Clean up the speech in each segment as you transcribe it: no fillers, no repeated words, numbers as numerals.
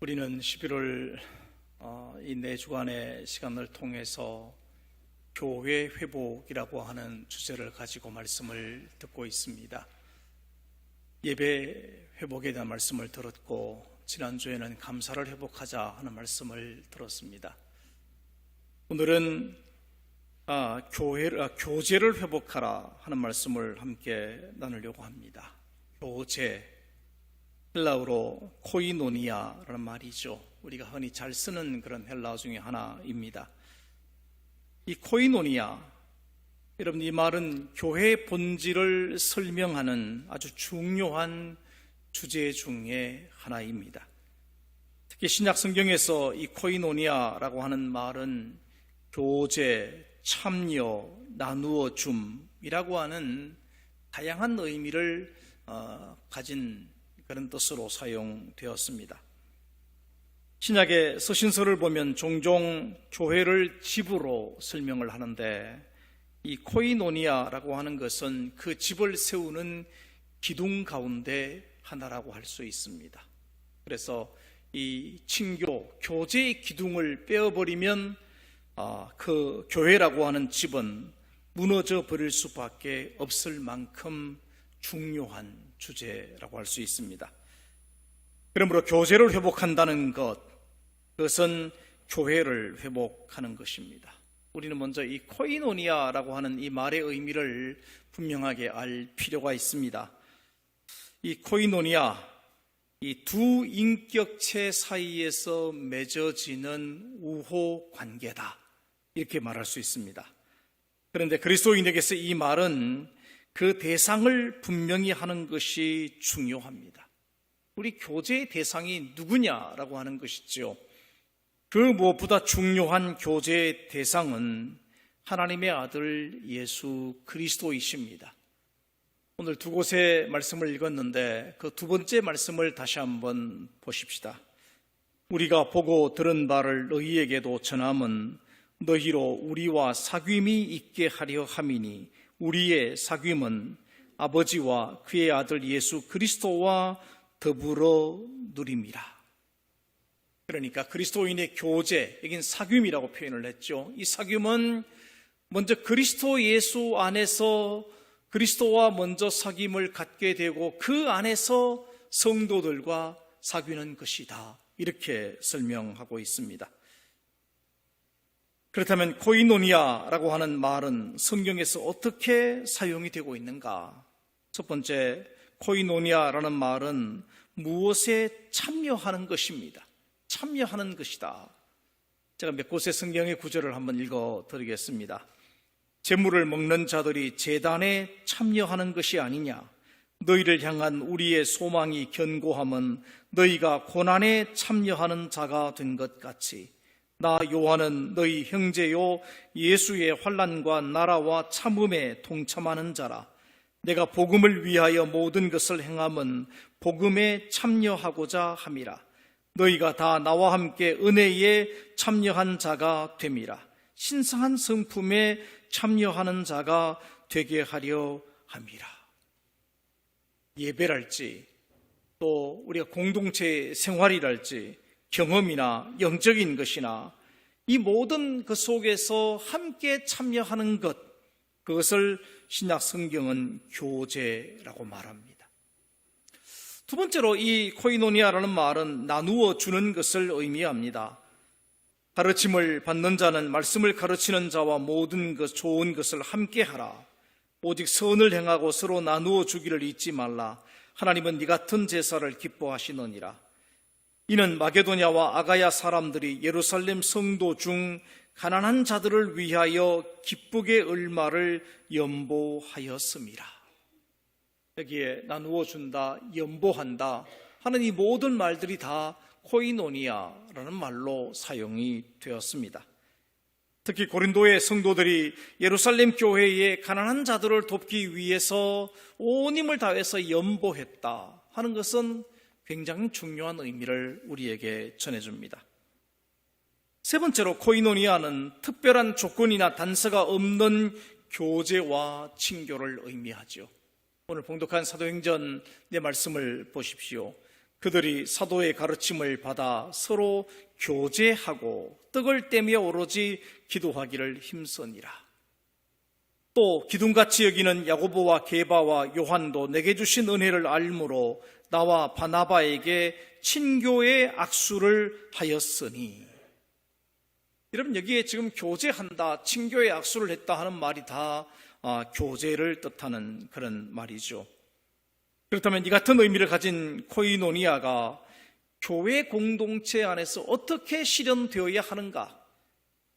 우리는 11월 이 4주간의 시간을 통해서 교회 회복이라고 하는 주제를 가지고 말씀을 듣고 있습니다. 예배 회복에 대한 말씀을 들었고, 지난주에는 감사를 회복하자 하는 말씀을 들었습니다. 오늘은 교제를 회복하라 하는 말씀을 함께 나누려고 합니다. 교제, 헬라어로 코이노니아라는 말이죠. 우리가 흔히 잘 쓰는 그런 헬라어 중에 하나입니다. 이 코이노니아, 여러분, 이 말은 교회의 본질을 설명하는 아주 중요한 주제 중에 하나입니다. 특히 신약 성경에서 이 코이노니아라고 하는 말은 교제, 참여, 나누어 줌이라고 하는 다양한 의미를 가진 그런 뜻으로 사용되었습니다. 신약의 서신서를 보면 종종 교회를 집으로 설명을 하는데, 이 코이노니아라고 하는 것은 그 집을 세우는 기둥 가운데 하나라고 할 수 있습니다. 그래서 이 친교, 교제의 기둥을 빼어버리면 그 교회라고 하는 집은 무너져 버릴 수밖에 없을 만큼 중요한 주제라고 할 수 있습니다. 그러므로 교제를 회복한다는 것, 그것은 교회를 회복하는 것입니다. 우리는 먼저 이 코이노니아라고 하는 이 말의 의미를 분명하게 알 필요가 있습니다. 이 코이노니아, 이 두 인격체 사이에서 맺어지는 우호 관계다, 이렇게 말할 수 있습니다. 그런데 그리스도인에게서 이 말은 그 대상을 분명히 하는 것이 중요합니다. 우리 교제의 대상이 누구냐라고 하는 것이죠. 그 무엇보다 중요한 교제의 대상은 하나님의 아들 예수 그리스도이십니다. 오늘 두 곳의 말씀을 읽었는데 그 두 번째 말씀을 다시 한번 보십시다. 우리가 보고 들은 바를 너희에게도 전함은 너희로 우리와 사귐이 있게 하려 함이니 우리의 사귐은 아버지와 그의 아들 예수 그리스도와 더불어 누림이라. 그러니까 그리스도인의 교제, 여긴 사귐이라고 표현을 했죠. 이 사귐은 먼저 그리스도 예수 안에서 그리스도와 먼저 사귐을 갖게 되고 그 안에서 성도들과 사귀는 것이다, 이렇게 설명하고 있습니다. 그렇다면 코이노니아라고 하는 말은 성경에서 어떻게 사용이 되고 있는가? 첫 번째, 코이노니아라는 말은 무엇에 참여하는 것입니다. 참여하는 것이다. 제가 몇 곳의 성경의 구절을 한번 읽어드리겠습니다. 제물을 먹는 자들이 제단에 참여하는 것이 아니냐? 너희를 향한 우리의 소망이 견고함은 너희가 고난에 참여하는 자가 된 것 같이 나 요한은 너희 형제요 예수의 환난과 나라와 참음에 동참하는 자라. 내가 복음을 위하여 모든 것을 행함은 복음에 참여하고자 함이라. 너희가 다 나와 함께 은혜에 참여한 자가 됨이라. 신성한 성품에 참여하는 자가 되게 하려 함이라. 예배랄지 또 우리가 공동체 생활이랄지 경험이나 영적인 것이나 이 모든 그 속에서 함께 참여하는 것, 그것을 신약 성경은 교제라고 말합니다. 두 번째로 이 코이노니아라는 말은 나누어 주는 것을 의미합니다. 가르침을 받는 자는 말씀을 가르치는 자와 모든 것 좋은 것을 함께 하라. 오직 선을 행하고 서로 나누어 주기를 잊지 말라. 하나님은 네 같은 제사를 기뻐하시느니라. 이는 마게도냐와 아가야 사람들이 예루살렘 성도 중 가난한 자들을 위하여 기쁘게 얼마를 연보하였음이라. 여기에 나누어 준다, 연보한다 하는 이 모든 말들이 다 코이노니아라는 말로 사용이 되었습니다. 특히 고린도의 성도들이 예루살렘 교회의 가난한 자들을 돕기 위해서 온 힘을 다해서 연보했다 하는 것은 굉장히 중요한 의미를 우리에게 전해줍니다. 세 번째로 코이노니아는 특별한 조건이나 단서가 없는 교제와 친교를 의미하죠. 오늘 봉독한 사도행전 내 말씀을 보십시오. 그들이 사도의 가르침을 받아 서로 교제하고 떡을 떼며 오로지 기도하기를 힘쓰니라. 또 기둥같이 여기는 야고보와 게바와 요한도 내게 주신 은혜를 알므로 나와 바나바에게 친교의 악수를 하였으니. 여러분, 여기에 지금 교제한다, 친교의 악수를 했다 하는 말이 다 교제를 뜻하는 그런 말이죠. 그렇다면 이 같은 의미를 가진 코이노니아가 교회 공동체 안에서 어떻게 실현되어야 하는가?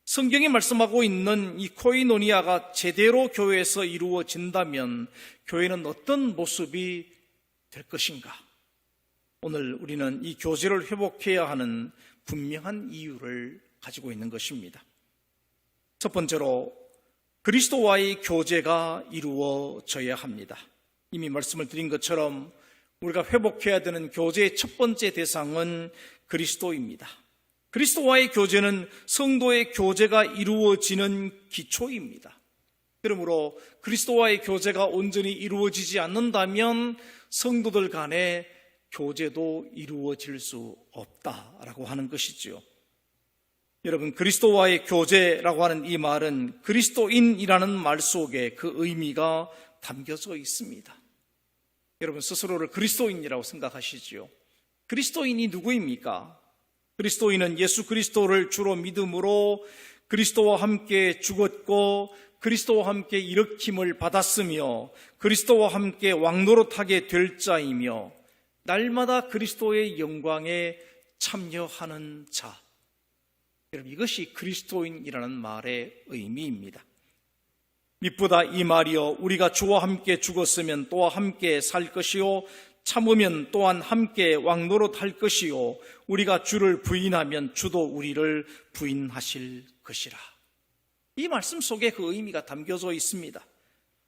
성경이 말씀하고 있는 이 코이노니아가 제대로 교회에서 이루어진다면 교회는 어떤 모습이 될 것인가? 오늘 우리는 이 교제를 회복해야 하는 분명한 이유를 가지고 있는 것입니다. 첫 번째로 그리스도와의 교제가 이루어져야 합니다. 이미 말씀을 드린 것처럼 우리가 회복해야 되는 교제의 첫 번째 대상은 그리스도입니다. 그리스도와의 교제는 성도의 교제가 이루어지는 기초입니다. 그러므로 그리스도와의 교제가 온전히 이루어지지 않는다면 성도들 간의 교제도 이루어질 수 없다라고 하는 것이지요. 여러분, 그리스도와의 교제라고 하는 이 말은 그리스도인이라는 말 속에 그 의미가 담겨져 있습니다. 여러분, 스스로를 그리스도인이라고 생각하시지요. 그리스도인이 누구입니까? 그리스도인은 예수 그리스도를 주로 믿음으로 그리스도와 함께 죽었고 그리스도와 함께 일으킴을 받았으며 그리스도와 함께 왕노릇하게 될 자이며 날마다 그리스도의 영광에 참여하는 자. 여러분, 이것이 그리스도인이라는 말의 의미입니다. 밑보다 이 말이여 우리가 주와 함께 죽었으면 또한 함께 살 것이요 참으면 또한 함께 왕노릇할 것이요 우리가 주를 부인하면 주도 우리를 부인하실 것이라. 이 말씀 속에 그 의미가 담겨져 있습니다.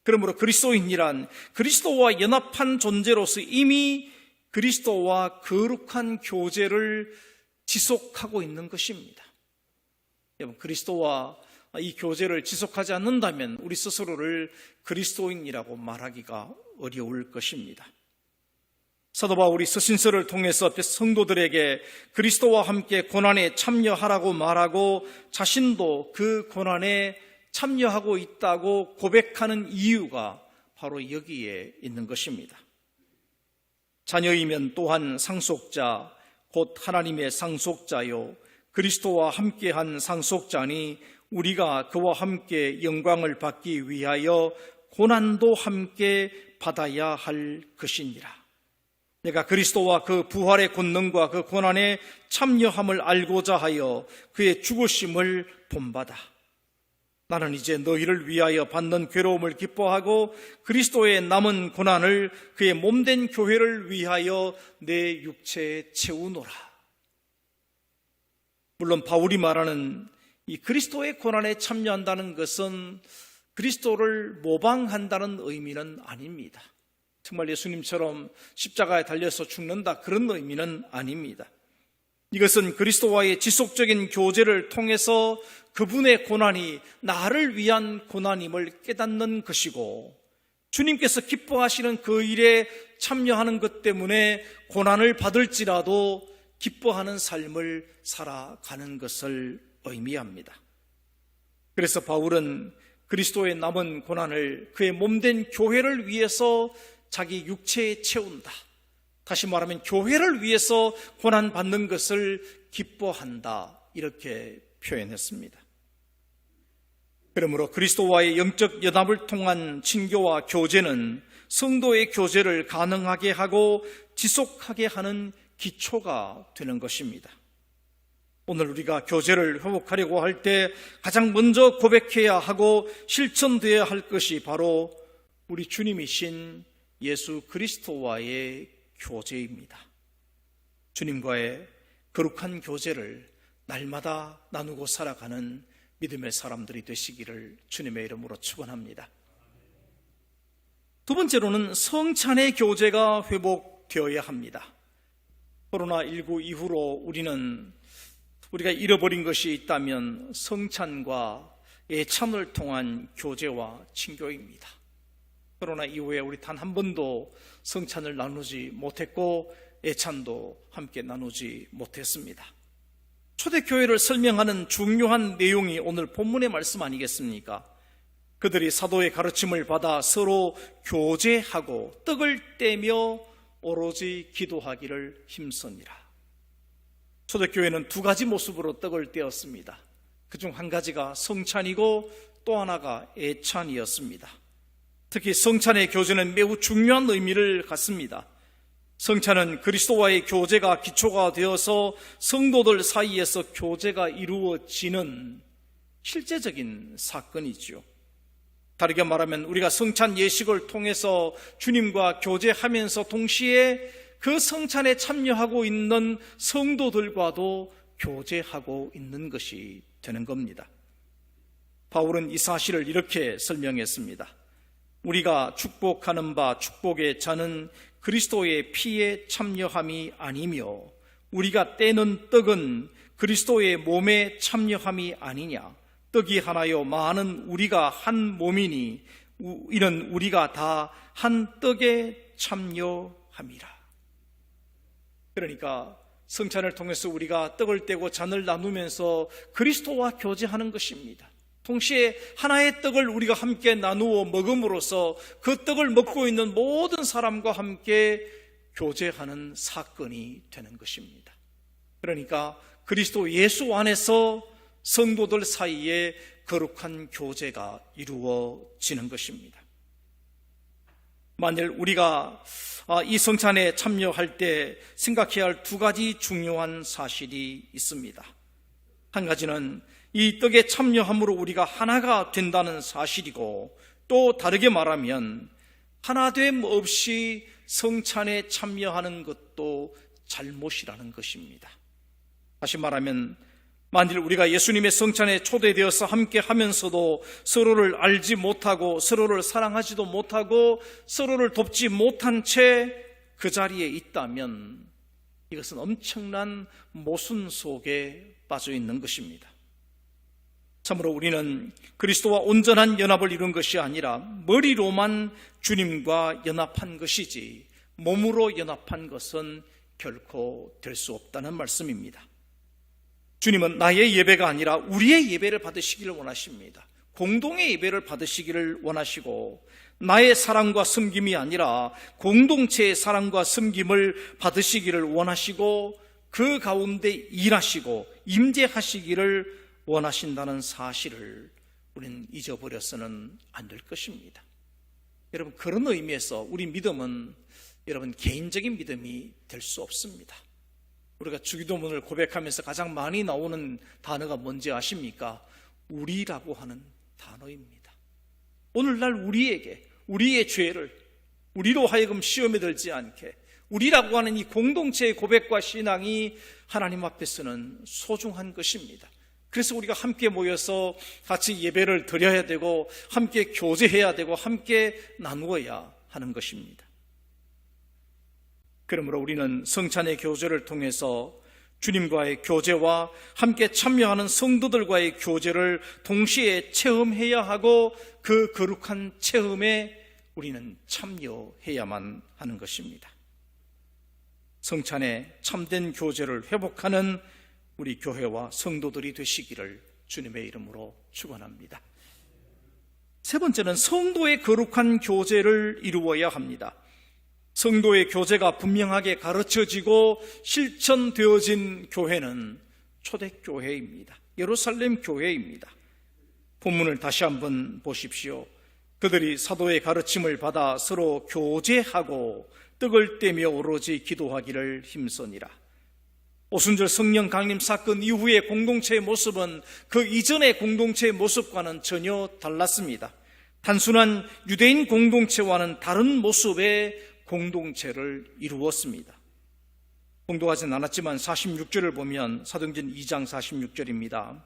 그러므로 그리스도인이란 그리스도와 연합한 존재로서 이미 그리스도와 거룩한 교제를 지속하고 있는 것입니다. 여러분, 그리스도와 이 교제를 지속하지 않는다면 우리 스스로를 그리스도인이라고 말하기가 어려울 것입니다. 사도 바울이 서신서를 통해서 성도들에게 그리스도와 함께 고난에 참여하라고 말하고 자신도 그 고난에 참여하고 있다고 고백하는 이유가 바로 여기에 있는 것입니다. 자녀이면 또한 상속자 곧 하나님의 상속자요 그리스도와 함께한 상속자니 우리가 그와 함께 영광을 받기 위하여 고난도 함께 받아야 할 것이니라. 내가 그리스도와 그 부활의 권능과 그 고난에 참여함을 알고자 하여 그의 죽으심을 본받아 나는 이제 너희를 위하여 받는 괴로움을 기뻐하고 그리스도의 남은 고난을 그의 몸된 교회를 위하여 내 육체에 채우노라. 물론 바울이 말하는 이 그리스도의 고난에 참여한다는 것은 그리스도를 모방한다는 의미는 아닙니다. 정말 예수님처럼 십자가에 달려서 죽는다, 그런 의미는 아닙니다. 이것은 그리스도와의 지속적인 교제를 통해서 그분의 고난이 나를 위한 고난임을 깨닫는 것이고 주님께서 기뻐하시는 그 일에 참여하는 것 때문에 고난을 받을지라도 기뻐하는 삶을 살아가는 것을 의미합니다. 그래서 바울은 그리스도의 남은 고난을 그의 몸된 교회를 위해서 자기 육체에 채운다. 다시 말하면 교회를 위해서 고난받는 것을 기뻐한다. 이렇게 표현했습니다. 그러므로 그리스도와의 영적 연합을 통한 친교와 교제는 성도의 교제를 가능하게 하고 지속하게 하는 기초가 되는 것입니다. 오늘 우리가 교제를 회복하려고 할 때 가장 먼저 고백해야 하고 실천되어야 할 것이 바로 우리 주님이신 예수 그리스도와의 교제입니다. 주님과의 거룩한 교제를 날마다 나누고 살아가는 믿음의 사람들이 되시기를 주님의 이름으로 축원합니다. 두 번째로는 성찬의 교제가 회복되어야 합니다. 코로나19 이후로 우리가 잃어버린 것이 있다면 성찬과 예찬을 통한 교제와 친교입니다. 코로나 이후에 우리 단 한 번도 성찬을 나누지 못했고 애찬도 함께 나누지 못했습니다. 초대교회를 설명하는 중요한 내용이 오늘 본문의 말씀 아니겠습니까? 그들이 사도의 가르침을 받아 서로 교제하고 떡을 떼며 오로지 기도하기를 힘쓰니라. 초대교회는 두 가지 모습으로 떡을 떼었습니다. 그중 한 가지가 성찬이고 또 하나가 애찬이었습니다. 특히 성찬의 교제는 매우 중요한 의미를 갖습니다. 성찬은 그리스도와의 교제가 기초가 되어서 성도들 사이에서 교제가 이루어지는 실제적인 사건이지요. 다르게 말하면 우리가 성찬 예식을 통해서 주님과 교제하면서 동시에 그 성찬에 참여하고 있는 성도들과도 교제하고 있는 것이 되는 겁니다. 바울은 이 사실을 이렇게 설명했습니다. 우리가 축복하는 바 축복의 잔은 그리스도의 피에 참여함이 아니며 우리가 떼는 떡은 그리스도의 몸에 참여함이 아니냐. 떡이 하나요 많은 우리가 한 몸이니 이는 우리가 다 한 떡에 참여함이라. 그러니까 성찬을 통해서 우리가 떡을 떼고 잔을 나누면서 그리스도와 교제하는 것입니다. 동시에 하나의 떡을 우리가 함께 나누어 먹음으로써 그 떡을 먹고 있는 모든 사람과 함께 교제하는 사건이 되는 것입니다. 그러니까 그리스도 예수 안에서 성도들 사이에 거룩한 교제가 이루어지는 것입니다. 만일 우리가 이 성찬에 참여할 때 생각해야 할 두 가지 중요한 사실이 있습니다. 한 가지는 이 떡에 참여함으로 우리가 하나가 된다는 사실이고, 또 다르게 말하면 하나됨 없이 성찬에 참여하는 것도 잘못이라는 것입니다. 다시 말하면 만일 우리가 예수님의 성찬에 초대되어서 함께 하면서도 서로를 알지 못하고 서로를 사랑하지도 못하고 서로를 돕지 못한 채 그 자리에 있다면 이것은 엄청난 모순 속에 빠져 있는 것입니다. 참으로 우리는 그리스도와 온전한 연합을 이룬 것이 아니라 머리로만 주님과 연합한 것이지 몸으로 연합한 것은 결코 될 수 없다는 말씀입니다. 주님은 나의 예배가 아니라 우리의 예배를 받으시기를 원하십니다. 공동의 예배를 받으시기를 원하시고, 나의 사랑과 섬김이 아니라 공동체의 사랑과 섬김을 받으시기를 원하시고, 그 가운데 일하시고 임재하시기를 원하신다는 사실을 우리는 잊어버려서는 안 될 것입니다. 여러분, 그런 의미에서 우리 믿음은 여러분 개인적인 믿음이 될 수 없습니다. 우리가 주기도문을 고백하면서 가장 많이 나오는 단어가 뭔지 아십니까? 우리라고 하는 단어입니다. 오늘날 우리에게 우리의 죄를 우리로 하여금 시험에 들지 않게 우리라고 하는 이 공동체의 고백과 신앙이 하나님 앞에서는 소중한 것입니다. 그래서 우리가 함께 모여서 같이 예배를 드려야 되고 함께 교제해야 되고 함께 나누어야 하는 것입니다. 그러므로 우리는 성찬의 교제를 통해서 주님과의 교제와 함께 참여하는 성도들과의 교제를 동시에 체험해야 하고, 그 거룩한 체험에 우리는 참여해야만 하는 것입니다. 성찬의 참된 교제를 회복하는 우리 교회와 성도들이 되시기를 주님의 이름으로 축원합니다. 세 번째는 성도의 거룩한 교제를 이루어야 합니다. 성도의 교제가 분명하게 가르쳐지고 실천되어진 교회는 초대교회입니다. 예루살렘 교회입니다. 본문을 다시 한번 보십시오. 그들이 사도의 가르침을 받아 서로 교제하고 떡을 떼며 오로지 기도하기를 힘쓰니라. 오순절 성령 강림 사건 이후의 공동체의 모습은 그 이전의 공동체의 모습과는 전혀 달랐습니다. 단순한 유대인 공동체와는 다른 모습의 공동체를 이루었습니다. 공동하진 않았지만 46절을 보면 사도행전 2장 46절입니다.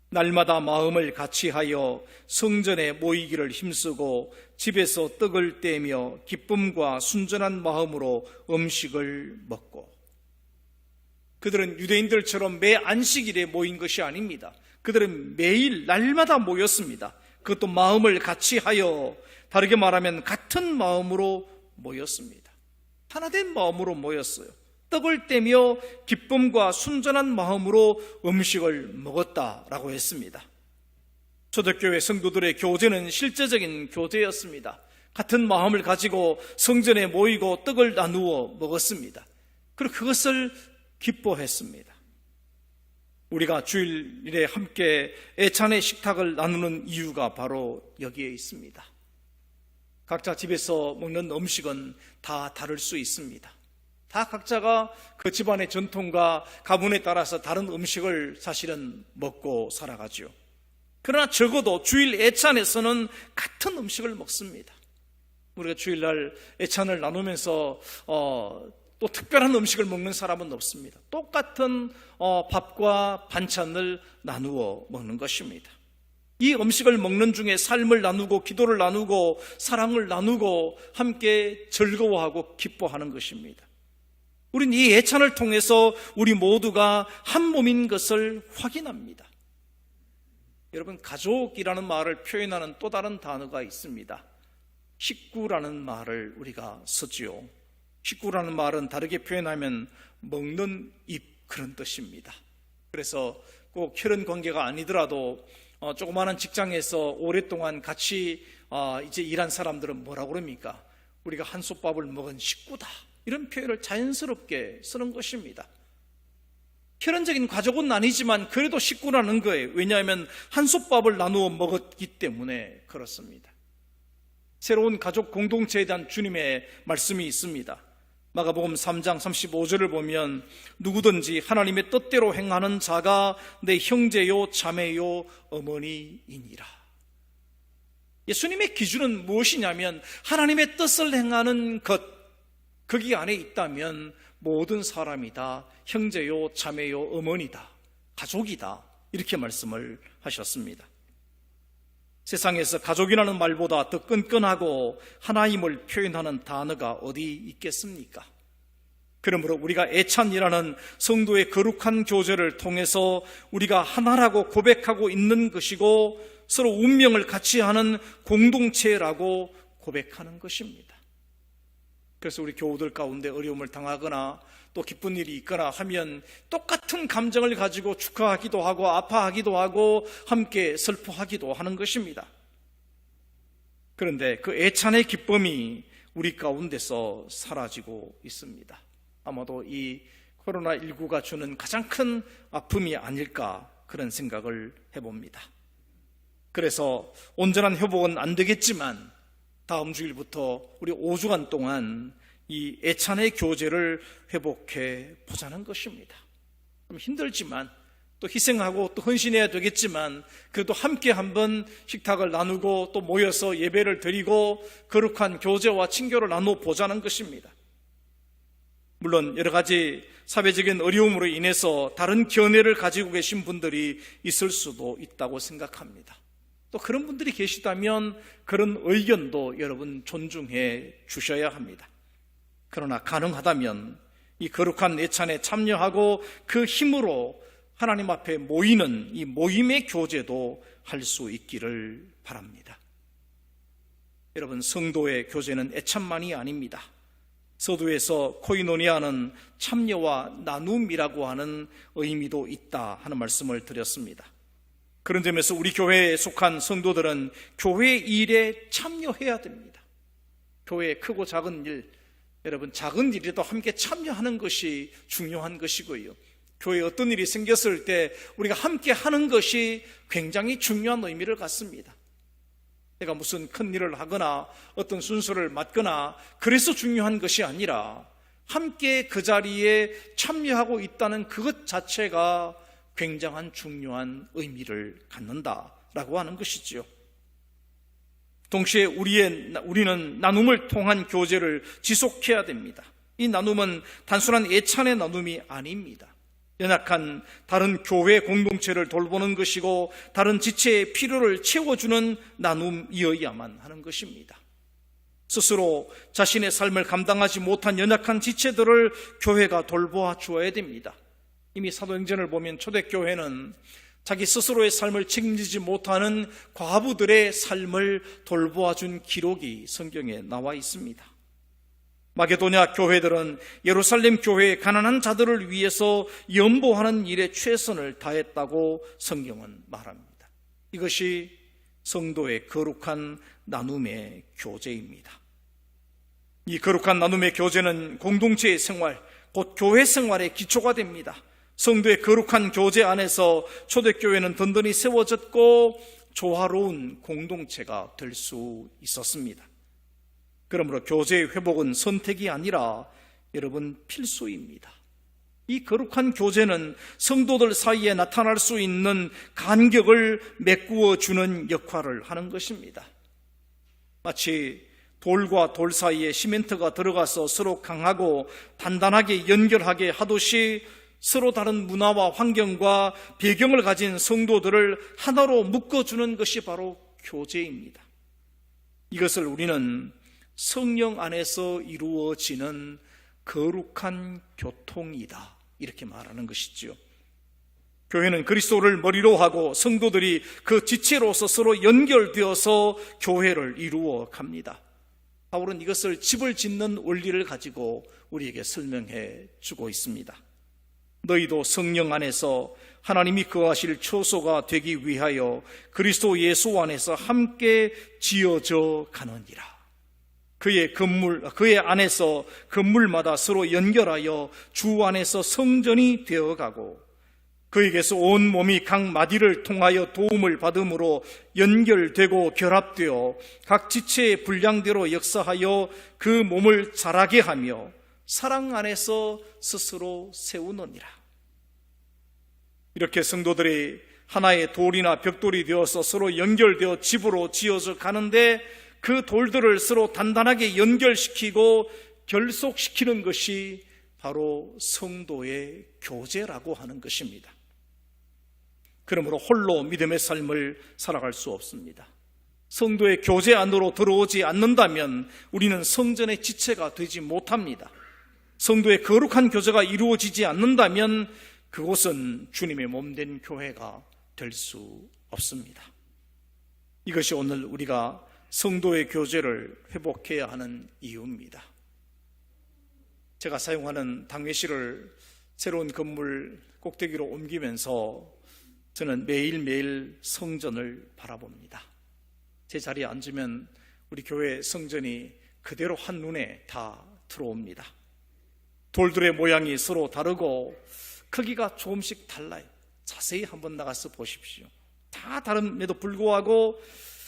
날마다 마음을 같이하여 성전에 모이기를 힘쓰고 집에서 떡을 떼며 기쁨과 순전한 마음으로 음식을 먹고. 그들은 유대인들처럼 매 안식일에 모인 것이 아닙니다. 그들은 매일 날마다 모였습니다. 그것도 마음을 같이하여, 다르게 말하면 같은 마음으로 모였습니다. 하나된 마음으로 모였어요. 떡을 떼며 기쁨과 순전한 마음으로 음식을 먹었다라고 했습니다. 초대교회 성도들의 교제는 실제적인 교제였습니다. 같은 마음을 가지고 성전에 모이고 떡을 나누어 먹었습니다. 그리고 그것을 기뻐했습니다. 우리가 주일에 함께 애찬의 식탁을 나누는 이유가 바로 여기에 있습니다. 각자 집에서 먹는 음식은 다 다를 수 있습니다. 다 각자가 그 집안의 전통과 가문에 따라서 다른 음식을 사실은 먹고 살아가죠. 그러나 적어도 주일 애찬에서는 같은 음식을 먹습니다. 우리가 주일날 애찬을 나누면서 또 특별한 음식을 먹는 사람은 없습니다. 똑같은 밥과 반찬을 나누어 먹는 것입니다. 이 음식을 먹는 중에 삶을 나누고 기도를 나누고 사랑을 나누고 함께 즐거워하고 기뻐하는 것입니다. 우린 이 애찬을 통해서 우리 모두가 한 몸인 것을 확인합니다. 여러분, 가족이라는 말을 표현하는 또 다른 단어가 있습니다. 식구라는 말을 우리가 쓰지요. 식구라는 말은 다르게 표현하면 먹는 입, 그런 뜻입니다. 그래서 꼭 혈연 관계가 아니더라도 조그마한 직장에서 오랫동안 같이 이제 일한 사람들은 뭐라고 그럽니까? 우리가 한솥밥을 먹은 식구다, 이런 표현을 자연스럽게 쓰는 것입니다. 혈연적인 가족은 아니지만 그래도 식구라는 거예요. 왜냐하면 한솥밥을 나누어 먹었기 때문에 그렇습니다. 새로운 가족 공동체에 대한 주님의 말씀이 있습니다. 마가복음 3장 35절을 보면 누구든지 하나님의 뜻대로 행하는 자가 내 형제요 자매요 어머니이니라. 예수님의 기준은 무엇이냐면 하나님의 뜻을 행하는 것, 거기 안에 있다면 모든 사람이 다 형제요 자매요 어머니다, 가족이다, 이렇게 말씀을 하셨습니다. 세상에서 가족이라는 말보다 더 끈끈하고 하나임을 표현하는 단어가 어디 있겠습니까? 그러므로 우리가 애찬이라는 성도의 거룩한 교제를 통해서 우리가 하나라고 고백하고 있는 것이고 서로 운명을 같이 하는 공동체라고 고백하는 것입니다. 그래서 우리 교우들 가운데 어려움을 당하거나 또 기쁜 일이 있거나 하면 똑같은 감정을 가지고 축하하기도 하고 아파하기도 하고 함께 슬퍼하기도 하는 것입니다. 그런데 그 애찬의 기쁨이 우리 가운데서 사라지고 있습니다. 아마도 이 코로나19가 주는 가장 큰 아픔이 아닐까, 그런 생각을 해봅니다. 그래서 온전한 회복은 안 되겠지만 다음 주일부터 우리 5주간 동안 이 애찬의 교제를 회복해 보자는 것입니다. 좀 힘들지만 또 희생하고 또 헌신해야 되겠지만 그래도 함께 한번 식탁을 나누고 또 모여서 예배를 드리고 거룩한 교제와 친교를 나누어 보자는 것입니다. 물론 여러 가지 사회적인 어려움으로 인해서 다른 견해를 가지고 계신 분들이 있을 수도 있다고 생각합니다. 또 그런 분들이 계시다면 그런 의견도 여러분 존중해 주셔야 합니다. 그러나 가능하다면 이 거룩한 애찬에 참여하고 그 힘으로 하나님 앞에 모이는 이 모임의 교제도 할 수 있기를 바랍니다. 여러분, 성도의 교제는 애찬만이 아닙니다. 서두에서 코이노니아는 참여와 나눔이라고 하는 의미도 있다 하는 말씀을 드렸습니다. 그런 점에서 우리 교회에 속한 성도들은 교회 일에 참여해야 됩니다. 교회의 크고 작은 일, 여러분, 작은 일에도 함께 참여하는 것이 중요한 것이고요. 교회에 어떤 일이 생겼을 때 우리가 함께 하는 것이 굉장히 중요한 의미를 갖습니다. 내가 무슨 큰 일을 하거나 어떤 순서를 맡거나 그래서 중요한 것이 아니라 함께 그 자리에 참여하고 있다는 그것 자체가 굉장한 중요한 의미를 갖는다라고 하는 것이지요. 동시에 우리는 나눔을 통한 교제를 지속해야 됩니다. 이 나눔은 단순한 애찬의 나눔이 아닙니다. 연약한 다른 교회 공동체를 돌보는 것이고 다른 지체의 필요를 채워주는 나눔이어야만 하는 것입니다. 스스로 자신의 삶을 감당하지 못한 연약한 지체들을 교회가 돌보아 주어야 됩니다. 이미 사도행전을 보면 초대교회는 자기 스스로의 삶을 책임지지 못하는 과부들의 삶을 돌보아 준 기록이 성경에 나와 있습니다. 마게도냐 교회들은 예루살렘 교회의 가난한 자들을 위해서 연보하는 일에 최선을 다했다고 성경은 말합니다. 이것이 성도의 거룩한 나눔의 교제입니다. 이 거룩한 나눔의 교제는 공동체의 생활, 곧 교회 생활의 기초가 됩니다. 성도의 거룩한 교제 안에서 초대교회는 든든히 세워졌고 조화로운 공동체가 될 수 있었습니다. 그러므로 교제의 회복은 선택이 아니라 여러분 필수입니다. 이 거룩한 교제는 성도들 사이에 나타날 수 있는 간격을 메꾸어 주는 역할을 하는 것입니다. 마치 돌과 돌 사이에 시멘트가 들어가서 서로 강하고 단단하게 연결하게 하듯이 서로 다른 문화와 환경과 배경을 가진 성도들을 하나로 묶어주는 것이 바로 교제입니다. 이것을 우리는 성령 안에서 이루어지는 거룩한 교통이다, 이렇게 말하는 것이지요. 교회는 그리스도를 머리로 하고 성도들이 그 지체로서 서로 연결되어서 교회를 이루어 갑니다. 바울은 이것을 집을 짓는 원리를 가지고 우리에게 설명해 주고 있습니다. 너희도 성령 안에서 하나님이 거하실 처소가 되기 위하여 그리스도 예수 안에서 함께 지어져 가느니라. 그의 안에서 건물마다 서로 연결하여 주 안에서 성전이 되어가고 그에게서 온 몸이 각 마디를 통하여 도움을 받음으로 연결되고 결합되어 각 지체의 분량대로 역사하여 그 몸을 자라게 하며 사랑 안에서 스스로 세우느니라. 이렇게 성도들이 하나의 돌이나 벽돌이 되어서 서로 연결되어 집으로 지어져 가는데 그 돌들을 서로 단단하게 연결시키고 결속시키는 것이 바로 성도의 교제라고 하는 것입니다. 그러므로 홀로 믿음의 삶을 살아갈 수 없습니다. 성도의 교제 안으로 들어오지 않는다면 우리는 성전의 지체가 되지 못합니다. 성도의 거룩한 교제가 이루어지지 않는다면 그곳은 주님의 몸된 교회가 될 수 없습니다. 이것이 오늘 우리가 성도의 교제를 회복해야 하는 이유입니다. 제가 사용하는 당회실을 새로운 건물 꼭대기로 옮기면서 저는 매일매일 성전을 바라봅니다. 제 자리에 앉으면 우리 교회 성전이 그대로 한눈에 다 들어옵니다. 돌들의 모양이 서로 다르고 크기가 조금씩 달라요. 자세히 한번 나가서 보십시오. 다 다름에도 불구하고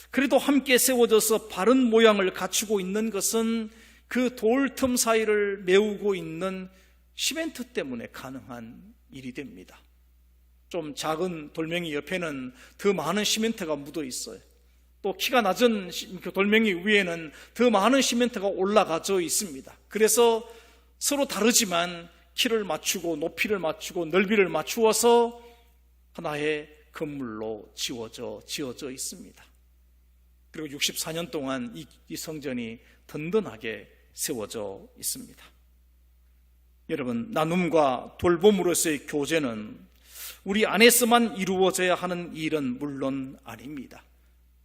그래도 함께 세워져서 바른 모양을 갖추고 있는 것은 그 돌 틈 사이를 메우고 있는 시멘트 때문에 가능한 일이 됩니다. 좀 작은 돌멩이 옆에는 더 많은 시멘트가 묻어 있어요. 또 키가 낮은 돌멩이 위에는 더 많은 시멘트가 올라가져 있습니다. 그래서 서로 다르지만 키를 맞추고 높이를 맞추고 넓이를 맞추어서 하나의 건물로 지어져 있습니다. 그리고 64년 동안 이 성전이 든든하게 세워져 있습니다. 여러분, 나눔과 돌봄으로서의 교제는 우리 안에서만 이루어져야 하는 일은 물론 아닙니다.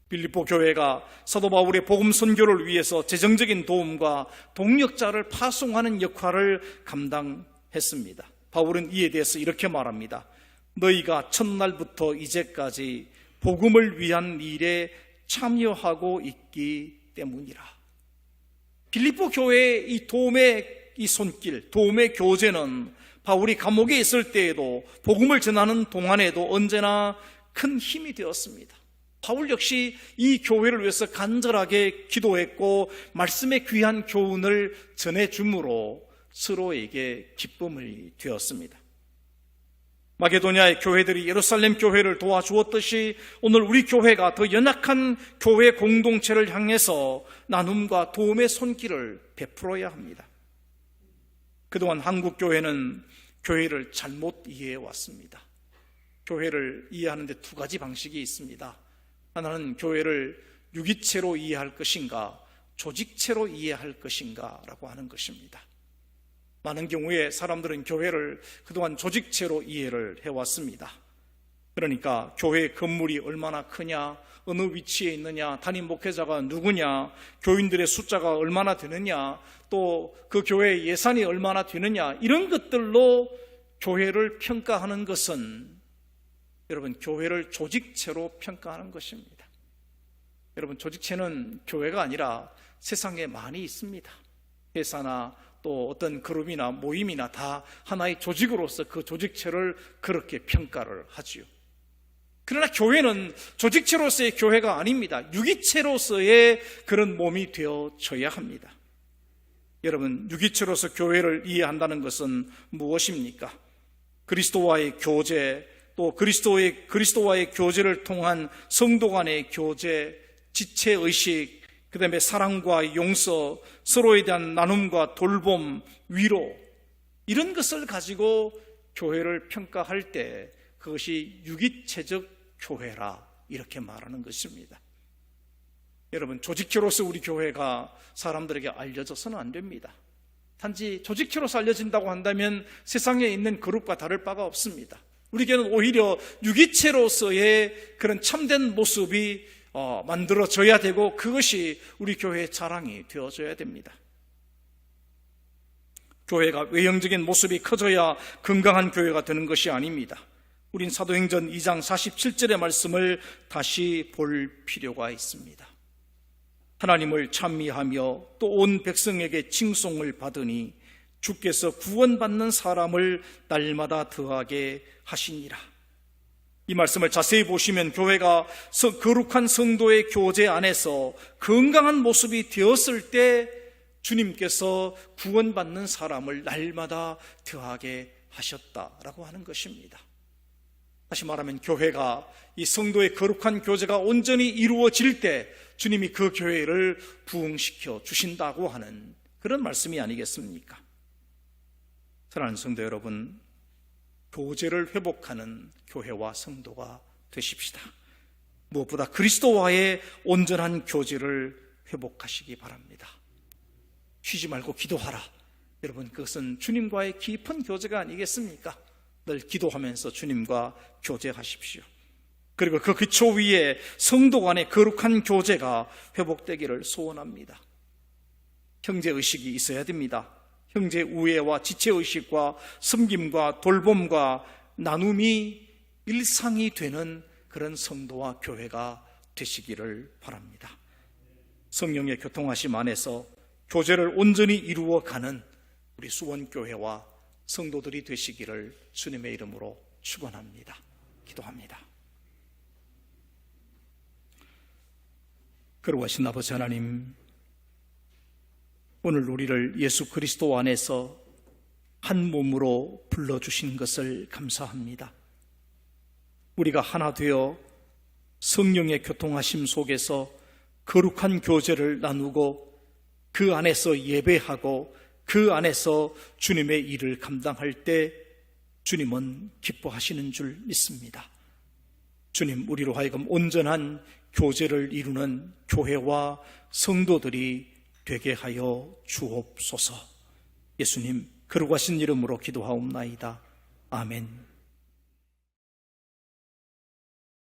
빌립보 교회가 사도 바울의 복음 선교를 위해서 재정적인 도움과 동력자를 파송하는 역할을 감당했습니다. 바울은 이에 대해서 이렇게 말합니다. 너희가 첫날부터 이제까지 복음을 위한 일에 참여하고 있기 때문이라. 빌립보 교회의 이 도움의 이 손길, 도움의 교제는 바울이 감옥에 있을 때에도 복음을 전하는 동안에도 언제나 큰 힘이 되었습니다. 바울 역시 이 교회를 위해서 간절하게 기도했고 말씀의 귀한 교훈을 전해줌으로 서로에게 기쁨이 되었습니다. 마게도냐의 교회들이 예루살렘 교회를 도와주었듯이 오늘 우리 교회가 더 연약한 교회 공동체를 향해서 나눔과 도움의 손길을 베풀어야 합니다. 그동안 한국 교회는 교회를 잘못 이해해 왔습니다. 교회를 이해하는데 두 가지 방식이 있습니다. 하나는 교회를 유기체로 이해할 것인가, 조직체로 이해할 것인가 라고 하는 것입니다. 많은 경우에 사람들은 교회를 그동안 조직체로 이해를 해왔습니다. 그러니까 교회 건물이 얼마나 크냐, 어느 위치에 있느냐, 담임 목회자가 누구냐, 교인들의 숫자가 얼마나 되느냐, 또 그 교회의 예산이 얼마나 되느냐, 이런 것들로 교회를 평가하는 것은 여러분 교회를 조직체로 평가하는 것입니다. 여러분 조직체는 교회가 아니라 세상에 많이 있습니다. 회사나 또 어떤 그룹이나 모임이나 다 하나의 조직으로서 그 조직체를 그렇게 평가를 하지요. 그러나 교회는 조직체로서의 교회가 아닙니다. 유기체로서의 그런 몸이 되어져야 합니다. 여러분, 유기체로서 교회를 이해한다는 것은 무엇입니까? 그리스도와의 교제, 또 그리스도와의 교제를 통한 성도 간의 교제, 지체의식, 그 다음에 사랑과 용서, 서로에 대한 나눔과 돌봄, 위로, 이런 것을 가지고 교회를 평가할 때 그것이 유기체적 교회라 이렇게 말하는 것입니다. 여러분, 조직체로서 우리 교회가 사람들에게 알려져서는 안 됩니다. 단지 조직체로서 알려진다고 한다면 세상에 있는 그룹과 다를 바가 없습니다. 우리 교회는 오히려 유기체로서의 그런 참된 모습이 만들어져야 되고 그것이 우리 교회의 자랑이 되어져야 됩니다. 교회가 외형적인 모습이 커져야 건강한 교회가 되는 것이 아닙니다. 우린 사도행전 2장 47절의 말씀을 다시 볼 필요가 있습니다. 하나님을 찬미하며 또 온 백성에게 칭송을 받으니 주께서 구원받는 사람을 날마다 더하게 하시니라. 이 말씀을 자세히 보시면 교회가 거룩한 성도의 교제 안에서 건강한 모습이 되었을 때 주님께서 구원받는 사람을 날마다 더하게 하셨다라고 하는 것입니다. 다시 말하면 교회가 이 성도의 거룩한 교제가 온전히 이루어질 때 주님이 그 교회를 부흥시켜 주신다고 하는 그런 말씀이 아니겠습니까? 사랑하는 성도 여러분, 교제를 회복하는 교회와 성도가 되십시다. 무엇보다 그리스도와의 온전한 교제를 회복하시기 바랍니다. 쉬지 말고 기도하라. 여러분, 그것은 주님과의 깊은 교제가 아니겠습니까? 늘 기도하면서 주님과 교제하십시오. 그리고 그 기초 위에 성도 간의 거룩한 교제가 회복되기를 소원합니다. 형제의식이 있어야 됩니다. 형제 우애와 지체의식과 섬김과 돌봄과 나눔이 일상이 되는 그런 성도와 교회가 되시기를 바랍니다. 성령의 교통하심 안에서 교제를 온전히 이루어가는 우리 수원교회와 성도들이 되시기를 주님의 이름으로 축원합니다. 기도합니다. 거룩하신 아버지 하나님, 오늘 우리를 예수 그리스도 안에서 한 몸으로 불러주신 것을 감사합니다. 우리가 하나 되어 성령의 교통하심 속에서 거룩한 교제를 나누고 그 안에서 예배하고 그 안에서 주님의 일을 감당할 때 주님은 기뻐하시는 줄 믿습니다. 주님, 우리로 하여금 온전한 교제를 이루는 교회와 성도들이 되게 하여 주옵소서. 예수님 거룩하신 이름으로 기도하옵나이다. 아멘.